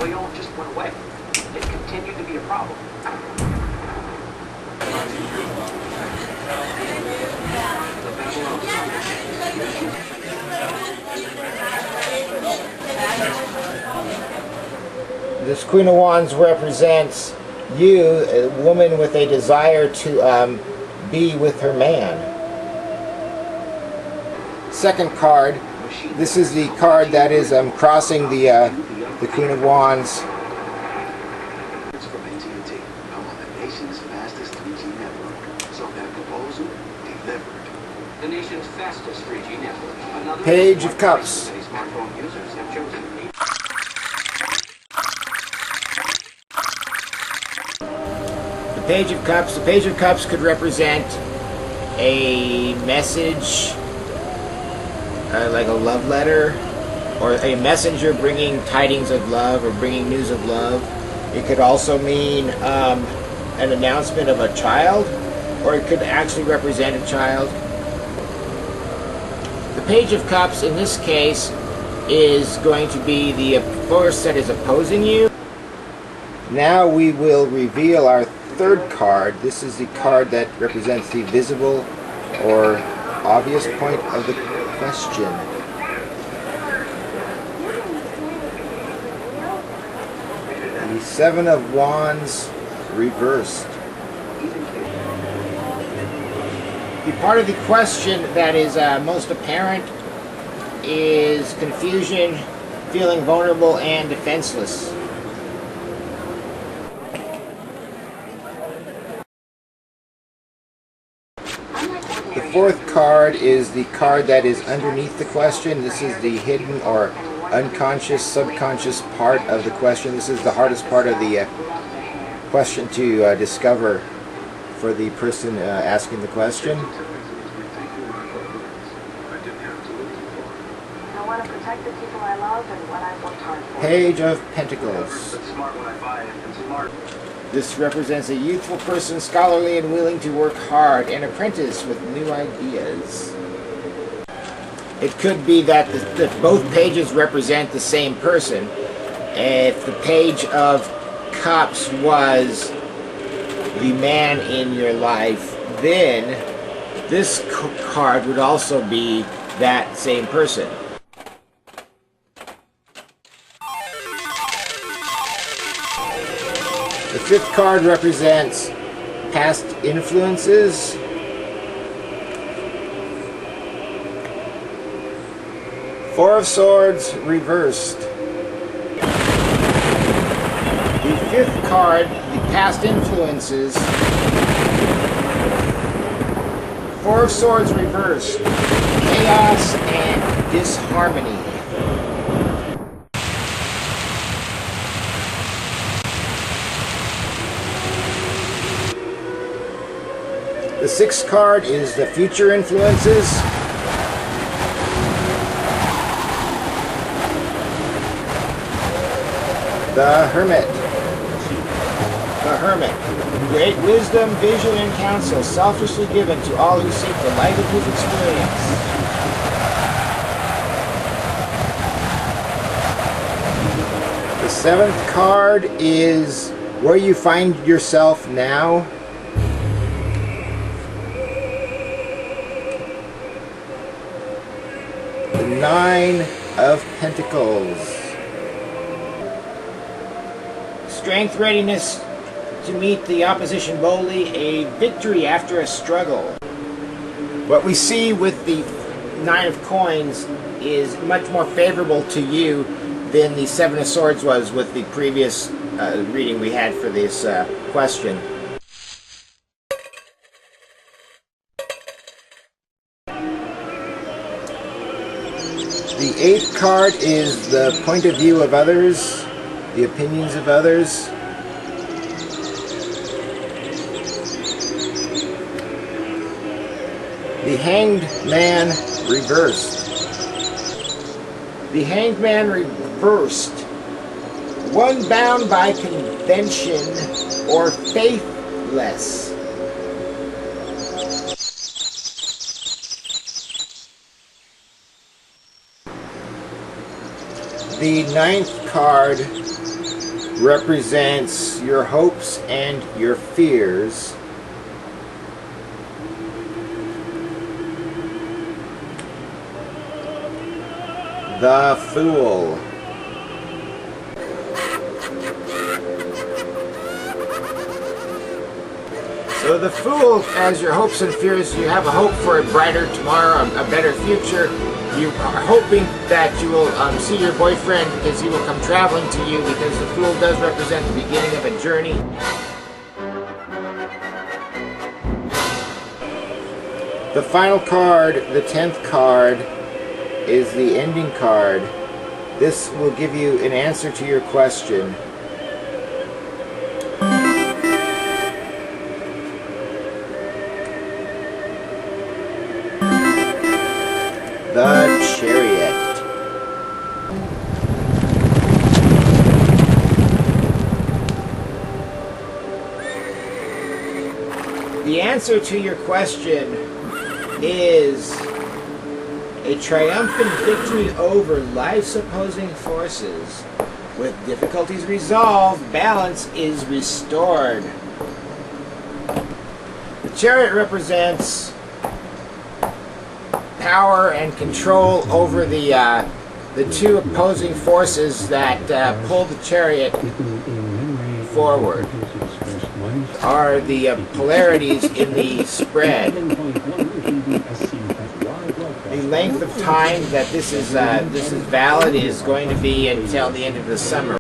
oil just went away. It continued to be a problem. This Queen of Wands represents you, a woman with a desire to be with her man. Second card, this is the card that is crossing the Queen of Wands. It's from AT&T. I'm on the nation's fastest 3G network. So that proposal delivered. The nation's fastest 3G network. Another Page of Cups. many smartphone users have chosen. The Page of Cups. The Page of Cups could represent a message, like a love letter, or a messenger bringing tidings of love or bringing news of love. It could also mean an announcement of a child, or it could actually represent a child. The Page of Cups in this case is going to be the force that is opposing you. Now we will reveal our third card. This is the card that represents the visible or obvious point of the question. The Seven of Wands reversed. The part of the question that is most apparent is confusion, feeling vulnerable and defenseless. The fourth card is the card that is underneath the question. This is the hidden or unconscious, subconscious part of the question. This is the hardest part of the question to discover for the person asking the question. I want to protect the people I love and what I've worked hard for. Page of Pentacles. Smart when I buy it and smart. This represents a youthful person, scholarly and willing to work hard, an apprentice with new ideas. It could be that both pages represent the same person. If the Page of Cups was the man in your life, then this card would also be that same person. The fifth card represents past influences. Four of Swords reversed. The fifth card, the past influences. Four of Swords reversed. Chaos and disharmony. The sixth card is the future influences. The Hermit. The Hermit. Great wisdom, vision, and counsel, selfishly given to all who seek the light of his experience. The seventh card is where you find yourself now. The Nine of Pentacles. Strength, readiness to meet the opposition boldly, a victory after a struggle. What we see with the Nine of Coins is much more favorable to you than the Seven of Swords was with the previous reading we had for this question. The eighth card is the point of view of others, the opinions of others. The Hanged Man reversed. The Hanged Man reversed. One bound by convention or faithless. The ninth card represents your hopes and your fears. The Fool. So the Fool, as your hopes and fears, you have a hope for a brighter tomorrow, a better future. You are hoping that you will see your boyfriend because he will come traveling to you, because the Fool does represent the beginning of a journey. The final card, the 10th card, is the ending card. This will give you an answer to your question. The Chariot. The answer to your question is a triumphant victory over life's opposing forces. With difficulties resolved, balance is restored. The Chariot represents power and control over the two opposing forces that pull the chariot forward, are the polarities in the spread. The length of time that this is valid is going to be until the end of the summer,